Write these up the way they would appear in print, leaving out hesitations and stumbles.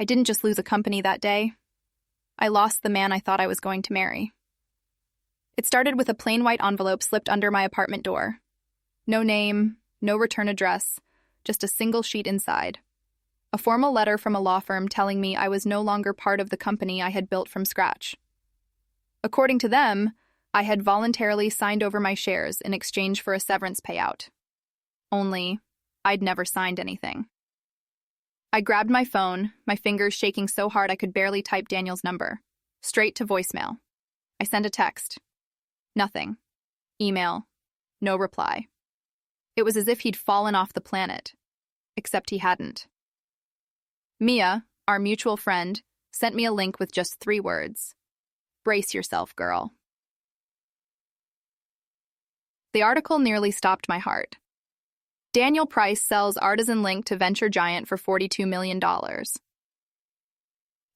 I didn't just lose a company that day. I lost the man I thought I was going to marry. It started with a plain white envelope slipped under my apartment door. No name, no return address, just a single sheet inside. A formal letter from a law firm telling me I was no longer part of the company I had built from scratch. According to them, I had voluntarily signed over my shares in exchange for a severance payout. Only, I'd never signed anything. I grabbed my phone, my fingers shaking so hard I could barely type Daniel's number. Straight to voicemail. I sent a text. Nothing. Email. No reply. It was as if he'd fallen off the planet. Except he hadn't. Mia, our mutual friend, sent me a link with just 3 words. Brace yourself, girl. The article nearly stopped my heart. Daniel Price sells Artisan Link to venture giant for $42 million.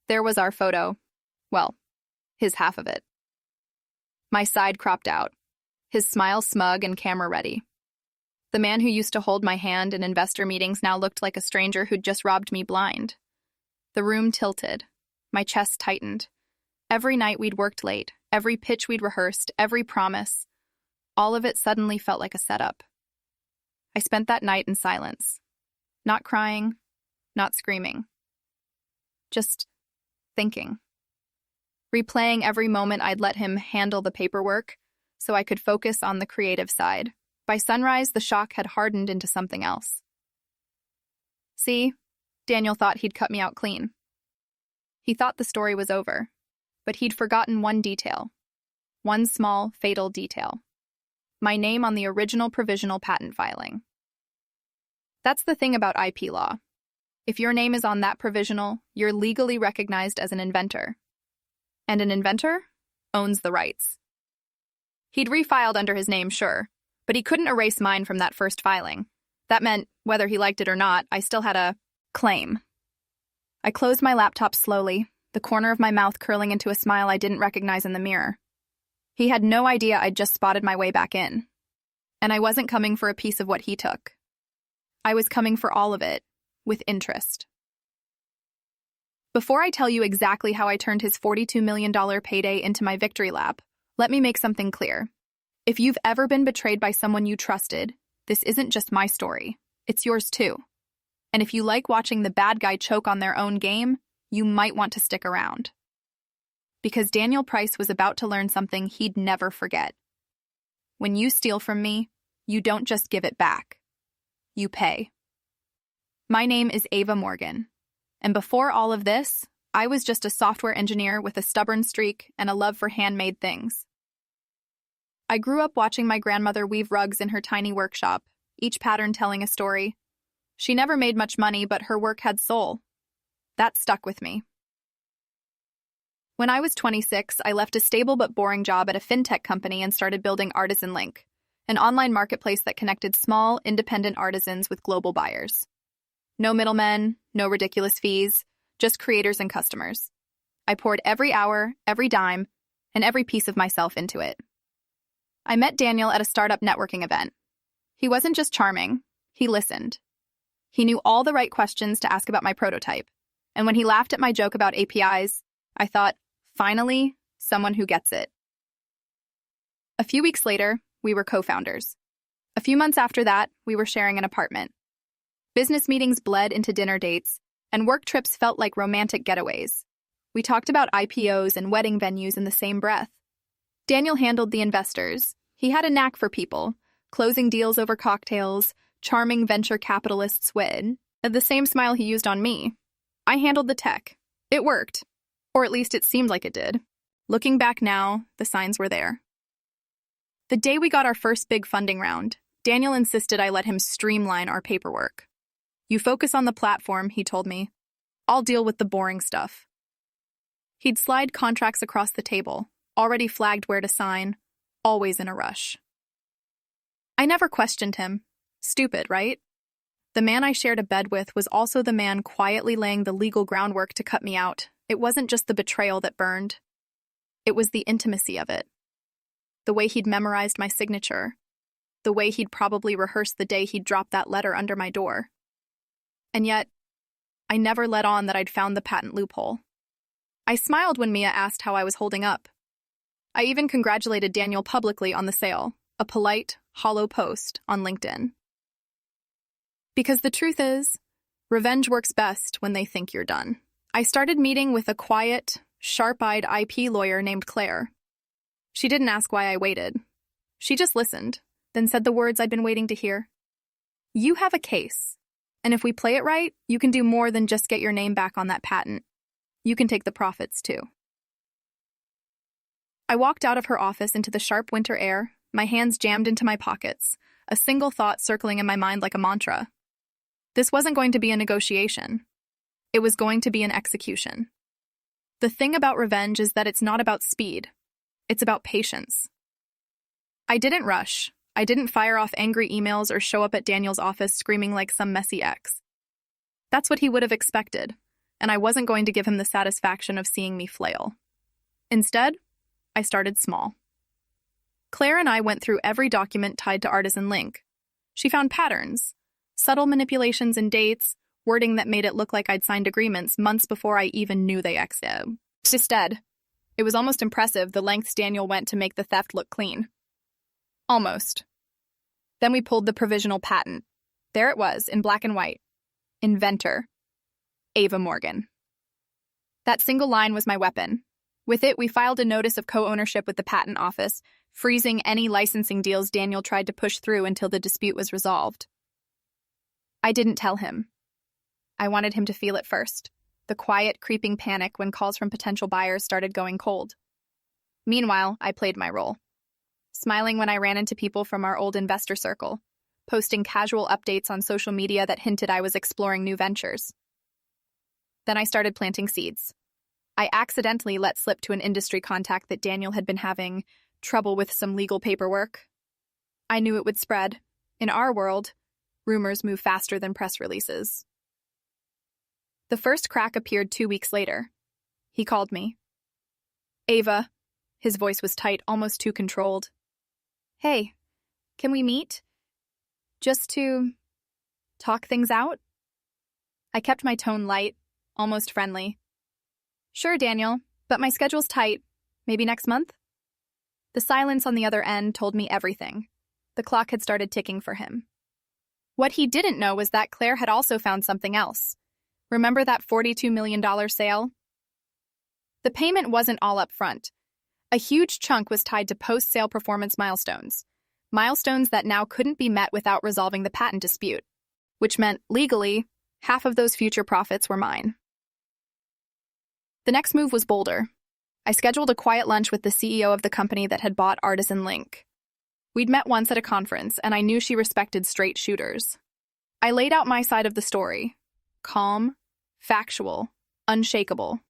There was our photo. Well, his half of it. My side cropped out, his smile smug and camera ready. The man who used to hold my hand in investor meetings now looked like a stranger who'd just robbed me blind. The room tilted. My chest tightened. Every night we'd worked late, every pitch we'd rehearsed, every promise. All of it suddenly felt like a setup. I spent that night in silence. Not crying, not screaming. Just thinking. Replaying every moment I'd let him handle the paperwork so I could focus on the creative side. By sunrise, the shock had hardened into something else. See, Daniel thought he'd cut me out clean. He thought the story was over, but he'd forgotten one detail. One small, fatal detail. My name on the original provisional patent filing. That's the thing about IP law. If your name is on that provisional, you're legally recognized as an inventor. And an inventor owns the rights. He'd refiled under his name, sure, but he couldn't erase mine from that first filing. That meant, whether he liked it or not, I still had a claim. I closed my laptop slowly, the corner of my mouth curling into a smile I didn't recognize in the mirror. He had no idea I'd just spotted my way back in. And I wasn't coming for a piece of what he took. I was coming for all of it, with interest. Before I tell you exactly how I turned his $42 million payday into my victory lap, let me make something clear. If you've ever been betrayed by someone you trusted, this isn't just my story. It's yours too. And if you like watching the bad guy choke on their own game, you might want to stick around. Because Daniel Price was about to learn something he'd never forget. When you steal from me, you don't just give it back. You pay. My name is Ava Morgan. And before all of this, I was just a software engineer with a stubborn streak and a love for handmade things. I grew up watching my grandmother weave rugs in her tiny workshop, each pattern telling a story. She never made much money, but her work had soul. That stuck with me. When I was 26, I left a stable but boring job at a fintech company and started building Artisan Link, an online marketplace that connected small, independent artisans with global buyers. No middlemen, no ridiculous fees, just creators and customers. I poured every hour, every dime, and every piece of myself into it. I met Daniel at a startup networking event. He wasn't just charming, he listened. He knew all the right questions to ask about my prototype. And when he laughed at my joke about APIs, I thought, finally, someone who gets it. A few weeks later, we were co-founders. A few months after that, we were sharing an apartment. Business meetings bled into dinner dates, and work trips felt like romantic getaways. We talked about IPOs and wedding venues in the same breath. Daniel handled the investors. He had a knack for people, closing deals over cocktails, charming venture capitalists wit, the same smile he used on me. I handled the tech. It worked. Or at least it seemed like it did. Looking back now, the signs were there. The day we got our first big funding round, Daniel insisted I let him streamline our paperwork. You focus on the platform, he told me. I'll deal with the boring stuff. He'd slide contracts across the table, already flagged where to sign, always in a rush. I never questioned him. Stupid, right? The man I shared a bed with was also the man quietly laying the legal groundwork to cut me out. It wasn't just the betrayal that burned. It was the intimacy of it. The way he'd memorized my signature. The way he'd probably rehearsed the day he'd dropped that letter under my door. And yet, I never let on that I'd found the patent loophole. I smiled when Mia asked how I was holding up. I even congratulated Daniel publicly on the sale, a polite, hollow post on LinkedIn. Because the truth is, revenge works best when they think you're done. I started meeting with a quiet, sharp-eyed IP lawyer named Claire. She didn't ask why I waited. She just listened, then said the words I'd been waiting to hear. You have a case, and if we play it right, you can do more than just get your name back on that patent. You can take the profits, too. I walked out of her office into the sharp winter air, my hands jammed into my pockets, a single thought circling in my mind like a mantra. This wasn't going to be a negotiation. It was going to be an execution. The thing about revenge is that it's not about speed. It's about patience. I didn't rush. I didn't fire off angry emails or show up at Daniel's office screaming like some messy ex. That's what he would have expected, and I wasn't going to give him the satisfaction of seeing me flail. Instead, I started small. Claire and I went through every document tied to Artisan Link. She found patterns, subtle manipulations in dates, wording that made it look like I'd signed agreements months before I even knew they existed. Instead, it was almost impressive the lengths Daniel went to make the theft look clean. Almost. Then we pulled the provisional patent. There it was, in black and white. Inventor. Ava Morgan. That single line was my weapon. With it, we filed a notice of co-ownership with the patent office, freezing any licensing deals Daniel tried to push through until the dispute was resolved. I didn't tell him. I wanted him to feel it first, the quiet, creeping panic when calls from potential buyers started going cold. Meanwhile, I played my role, smiling when I ran into people from our old investor circle, posting casual updates on social media that hinted I was exploring new ventures. Then I started planting seeds. I accidentally let slip to an industry contact that Daniel had been having trouble with some legal paperwork. I knew it would spread. In our world, rumors move faster than press releases. The first crack appeared 2 weeks later. He called me. Ava. His voice was tight, almost too controlled. Hey, can we meet? Just to talk things out? I kept my tone light, almost friendly. Sure, Daniel, but my schedule's tight. Maybe next month? The silence on the other end told me everything. The clock had started ticking for him. What he didn't know was that Claire had also found something else. Remember that $42 million sale? The payment wasn't all up front. A huge chunk was tied to post-sale performance milestones that now couldn't be met without resolving the patent dispute, which meant, legally, half of those future profits were mine. The next move was bolder. I scheduled a quiet lunch with the CEO of the company that had bought Artisan Link. We'd met once at a conference, and I knew she respected straight shooters. I laid out my side of the story. Calm, factual, unshakable.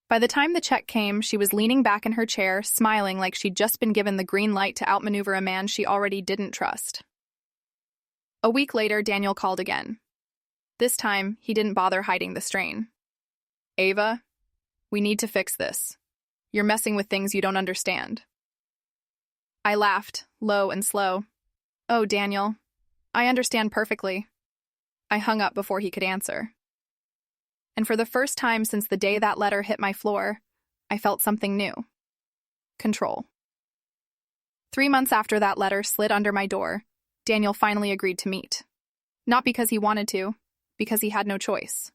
By the time the check came, she was leaning back in her chair, smiling like she'd just been given the green light to outmaneuver a man she already didn't trust. A week later, Daniel called again. This time, he didn't bother hiding the strain. Ava, we need to fix this. You're messing with things you don't understand. I laughed, low and slow. Oh, Daniel, I understand perfectly. I hung up before he could answer. And for the first time since the day that letter hit my floor, I felt something new. Control. 3 months after that letter slid under my door, Daniel finally agreed to meet. Not because he wanted to, because he had no choice.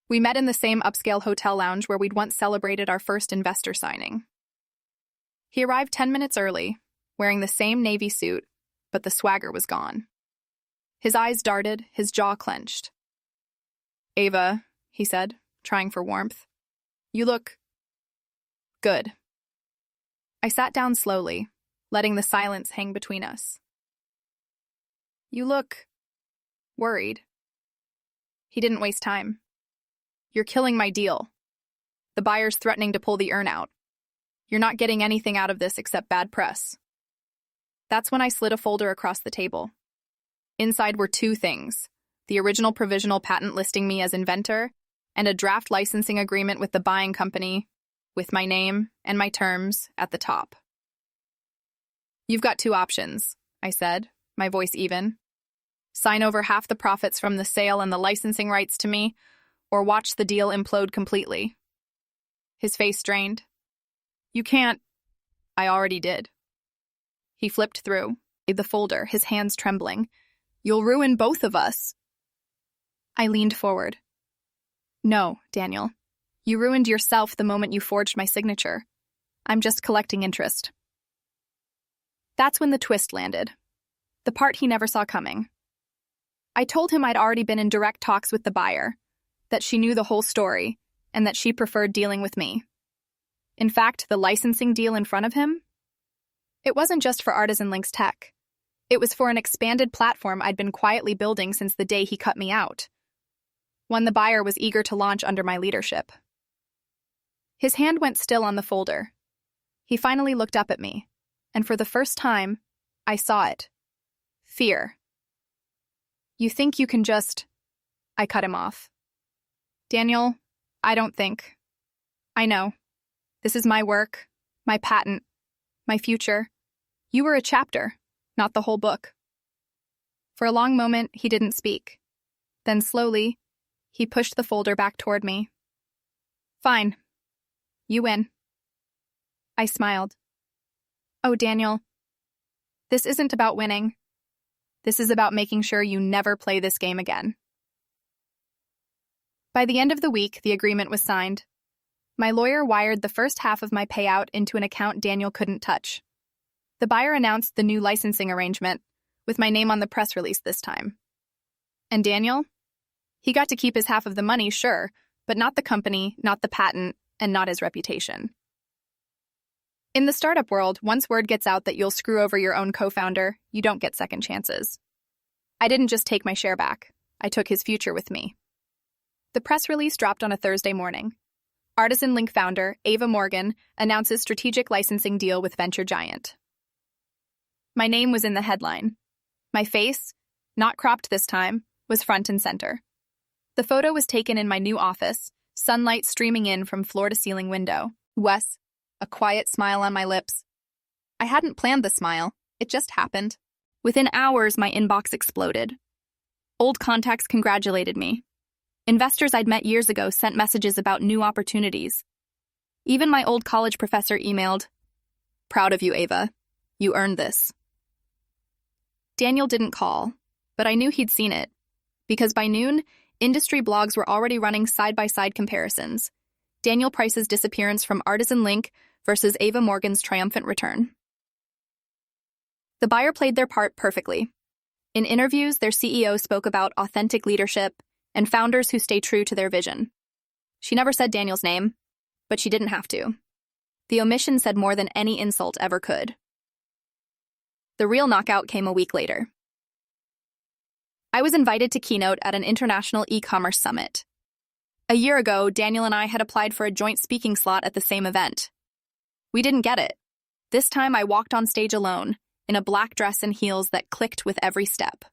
We met in the same upscale hotel lounge where we'd once celebrated our first investor signing. He arrived 10 minutes early, wearing the same navy suit, but the swagger was gone. His eyes darted, his jaw clenched. Ava, he said, trying for warmth. You look good. I sat down slowly, letting the silence hang between us. You look worried. He didn't waste time. You're killing my deal. The buyer's threatening to pull the earn-out. You're not getting anything out of this except bad press. That's when I slid a folder across the table. Inside were 2 things: the original provisional patent listing me as inventor, and a draft licensing agreement with the buying company, with my name and my terms at the top. You've got 2 options, I said, my voice even. Sign over half the profits from the sale and the licensing rights to me, or watch the deal implode completely. His face strained. You can't. I already did. He flipped through the folder, his hands trembling. You'll ruin both of us. I leaned forward. No, Daniel. You ruined yourself the moment you forged my signature. I'm just collecting interest. That's when the twist landed. The part he never saw coming. I told him I'd already been in direct talks with the buyer, that she knew the whole story, and that she preferred dealing with me. In fact, the licensing deal in front of him? It wasn't just for Artisan Link's tech. It was for an expanded platform I'd been quietly building since the day he cut me out. One the buyer was eager to launch under my leadership. His hand went still on the folder. He finally looked up at me, and for the first time, I saw it. Fear. You think you can just... I cut him off. Daniel, I don't think. I know. This is my work, my patent, my future. You were a chapter, not the whole book. For a long moment, he didn't speak. Then slowly, he pushed the folder back toward me. Fine. You win. I smiled. Oh, Daniel. This isn't about winning. This is about making sure you never play this game again. By the end of the week, the agreement was signed. My lawyer wired the first half of my payout into an account Daniel couldn't touch. The buyer announced the new licensing arrangement, with my name on the press release this time. And Daniel? He got to keep his half of the money, sure, but not the company, not the patent, and not his reputation. In the startup world, once word gets out that you'll screw over your own co-founder, you don't get second chances. I didn't just take my share back. I took his future with me. The press release dropped on a Thursday morning. Artisan Link founder, Ava Morgan, announces strategic licensing deal with venture giant. My name was in the headline. My face, not cropped this time, was front and center. The photo was taken in my new office, sunlight streaming in from floor-to-ceiling window. Wes, a quiet smile on my lips. I hadn't planned the smile. It just happened. Within hours, my inbox exploded. Old contacts congratulated me. Investors I'd met years ago sent messages about new opportunities. Even my old college professor emailed, "Proud of you, Ava. You earned this." Daniel didn't call, but I knew he'd seen it, because by noon, industry blogs were already running side-by-side comparisons. Daniel Price's disappearance from Artisan Link versus Ava Morgan's triumphant return. The buyer played their part perfectly. In interviews, their CEO spoke about authentic leadership and founders who stay true to their vision. She never said Daniel's name, but she didn't have to. The omission said more than any insult ever could. The real knockout came a week later. I was invited to keynote at an international e-commerce summit. A year ago, Daniel and I had applied for a joint speaking slot at the same event. We didn't get it. This time I walked on stage alone, in a black dress and heels that clicked with every step.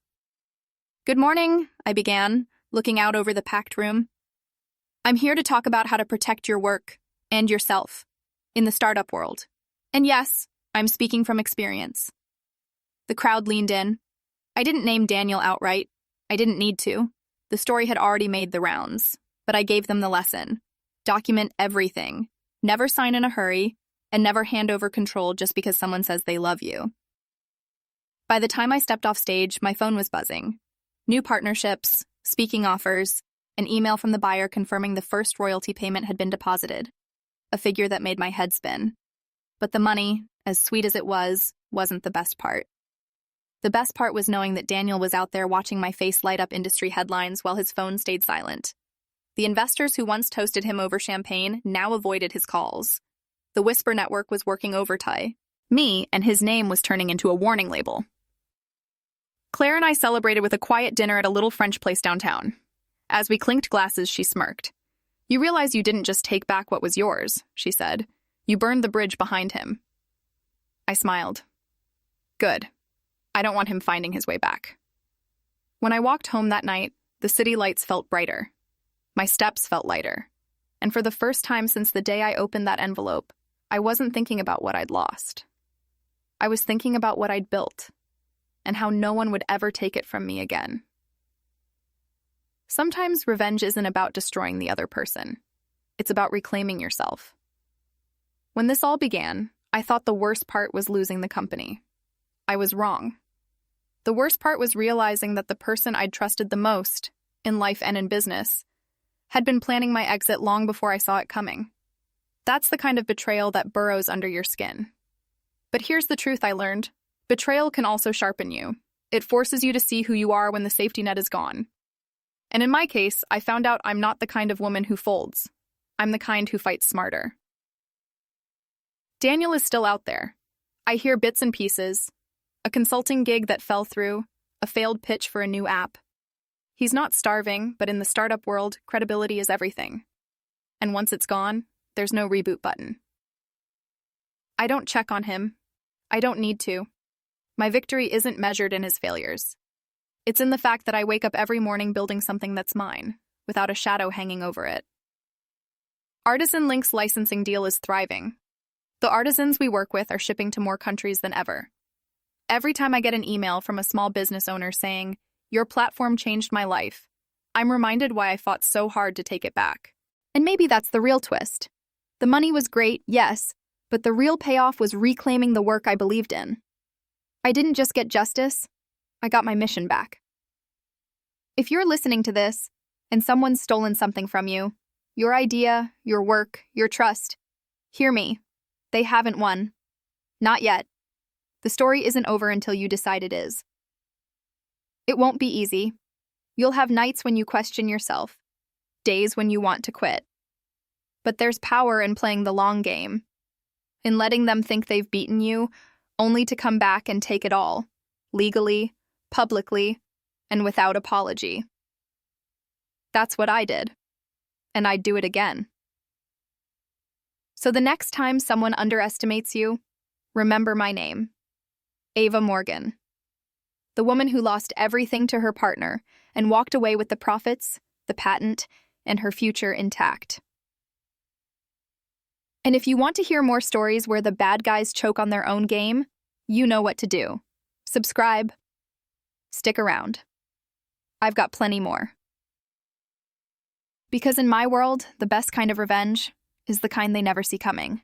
Good morning, I began, looking out over the packed room. I'm here to talk about how to protect your work and yourself in the startup world. And yes, I'm speaking from experience. The crowd leaned in. I didn't name Daniel outright. I didn't need to. The story had already made the rounds, but I gave them the lesson. Document everything. Never sign in a hurry, and never hand over control just because someone says they love you. By the time I stepped off stage, my phone was buzzing. New partnerships, speaking offers, an email from the buyer confirming the first royalty payment had been deposited, a figure that made my head spin. But the money, as sweet as it was, wasn't the best part. The best part was knowing that Daniel was out there watching my face light up industry headlines while his phone stayed silent. The investors who once toasted him over champagne now avoided his calls. The Whisper network was working overtime. Me and his name was turning into a warning label. Claire and I celebrated with a quiet dinner at a little French place downtown. As we clinked glasses, she smirked. "You realize you didn't just take back what was yours," she said. "You burned the bridge behind him." I smiled. Good. I don't want him finding his way back. When I walked home that night, the city lights felt brighter. My steps felt lighter. And for the first time since the day I opened that envelope, I wasn't thinking about what I'd lost. I was thinking about what I'd built. and how no one would ever take it from me again. Sometimes revenge isn't about destroying the other person. It's about reclaiming yourself. When this all began, I thought the worst part was losing the company. I was wrong. The worst part was realizing that the person I'd trusted the most, in life and in business, had been planning my exit long before I saw it coming. That's the kind of betrayal that burrows under your skin. But here's the truth I learned. Betrayal can also sharpen you. It forces you to see who you are when the safety net is gone. And in my case, I found out I'm not the kind of woman who folds. I'm the kind who fights smarter. Daniel is still out there. I hear bits and pieces. A consulting gig that fell through, a failed pitch for a new app. He's not starving, but in the startup world, credibility is everything. And once it's gone, there's no reboot button. I don't check on him. I don't need to. My victory isn't measured in his failures. It's in the fact that I wake up every morning building something that's mine, without a shadow hanging over it. Artisan Link's licensing deal is thriving. The artisans we work with are shipping to more countries than ever. Every time I get an email from a small business owner saying, "Your platform changed my life," I'm reminded why I fought so hard to take it back. And maybe that's the real twist. The money was great, yes, but the real payoff was reclaiming the work I believed in. I didn't just get justice, I got my mission back. If you're listening to this, and someone's stolen something from you, your idea, your work, your trust, hear me. They haven't won. Not yet. The story isn't over until you decide it is. It won't be easy. You'll have nights when you question yourself, days when you want to quit. But there's power in playing the long game, in letting them think they've beaten you, only to come back and take it all, legally, publicly, and without apology. That's what I did, and I'd do it again. So the next time someone underestimates you, remember my name, Ava Morgan, the woman who lost everything to her partner and walked away with the profits, the patent, and her future intact. And if you want to hear more stories where the bad guys choke on their own game, you know what to do. Subscribe. Stick around. I've got plenty more. Because in my world, the best kind of revenge is the kind they never see coming.